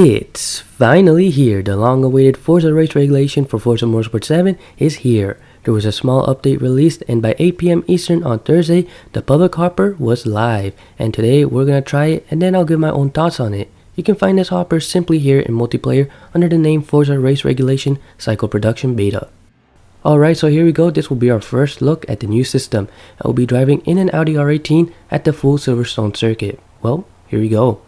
It's finally here. The long-awaited Forza Race Regulation for Forza Motorsport 7 is here. There was a small update released, and by 8 p.m. Eastern on Thursday, the public hopper was live. And today we're gonna try it, and then I'll give my own thoughts on it. You can find this hopper simply here in multiplayer under the name Forza Race Regulation Cycle Production Beta. Alright, so here we go. This will be our first look at the new system. I will be driving in an Audi R18 at the full Silverstone circuit. Well, here we go.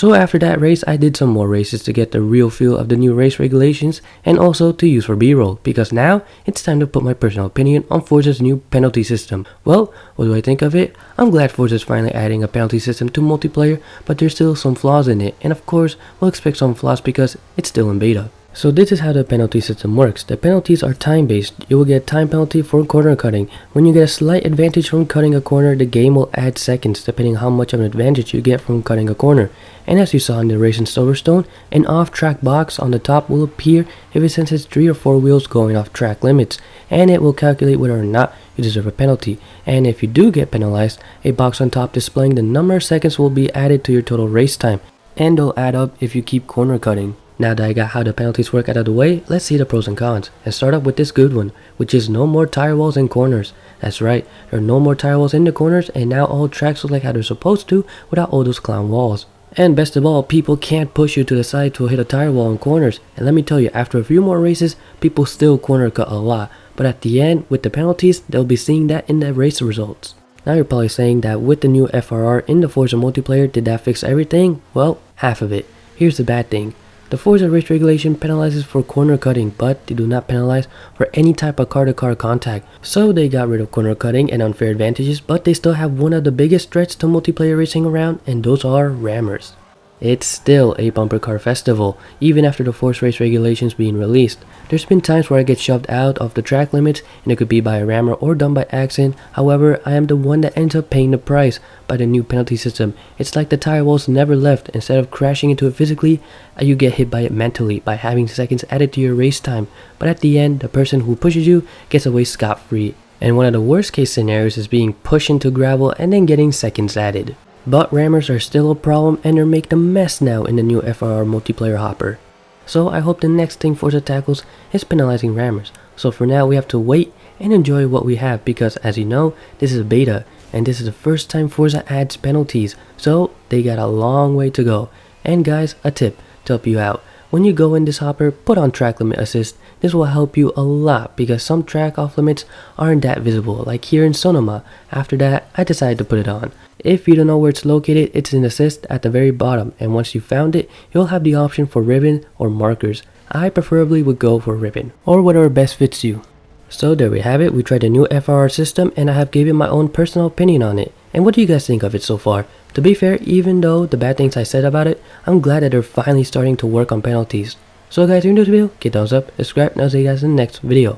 So after that race, I did some more races to get the real feel of the new race regulations and also to use for B-roll, because now it's time to put my personal opinion on Forza's new penalty system. Well, what do I think of it? I'm glad Forza's finally adding a penalty system to multiplayer, but there's still some flaws in it, and of course, we'll expect some flaws because it's still in beta. So this is how the penalty system works. The penalties are time-based. You will get time penalty for corner cutting. When you get a slight advantage from cutting a corner, the game will add seconds depending how much of an advantage you get from cutting a corner. And as you saw in the race in Silverstone, an off-track box on the top will appear if it senses 3 or 4 wheels going off track limits, and it will calculate whether or not you deserve a penalty. And if you do get penalized, a box on top displaying the number of seconds will be added to your total race time, and they'll add up if you keep corner cutting. Now that I got how the penalties work out of the way, let's see the pros and cons, and start up with this good one, which is no more tire walls in corners. That's right, there are no more tire walls in the corners, and now all tracks look like how they're supposed to without all those clown walls. And best of all, people can't push you to the side to hit a tire wall in corners. And let me tell you, after a few more races, people still corner cut a lot, but at the end, with the penalties, they'll be seeing that in the race results. Now you're probably saying that with the new FRR in the Forza multiplayer, did that fix everything? Well, half of it. Here's the bad thing. The Forza Race Regulation penalizes for corner cutting, but they do not penalize for any type of car-to-car contact. So they got rid of corner cutting and unfair advantages, but they still have one of the biggest threats to multiplayer racing around, and those are rammers. It's still a bumper car festival, even after the Forza Race Regulations being released. There's been times where I get shoved out of the track limits, and it could be by a rammer or done by accident. However, I am the one that ends up paying the price by the new penalty system. It's like the tire walls never left. Instead of crashing into it physically, you get hit by it mentally by having seconds added to your race time. But at the end, the person who pushes you gets away scot-free. And one of the worst case scenarios is being pushed into gravel and then getting seconds added. But rammers are still a problem, and they're making a mess now in the new FRR multiplayer hopper. So I hope the next thing Forza tackles is penalizing rammers. So for now, we have to wait and enjoy what we have, because as you know, this is beta, and this is the first time Forza adds penalties, so they got a long way to go. And guys, a tip to help you out. When you go in this hopper, put on track limit assist. This will help you a lot because some track off limits aren't that visible, like here in Sonoma. After that, I decided to put it on. If you don't know where it's located, it's in assist at the very bottom, and once you found it, you'll have the option for ribbon or markers. I preferably would go for ribbon, or whatever best fits you. So there we have it. We tried the new FRR system, and I have given my own personal opinion on it. And what do you guys think of it so far? To be fair, even though the bad things I said about it, I'm glad that they're finally starting to work on penalties. So guys, if you enjoyed this video, give a thumbs up, subscribe, and I'll see you guys in the next video.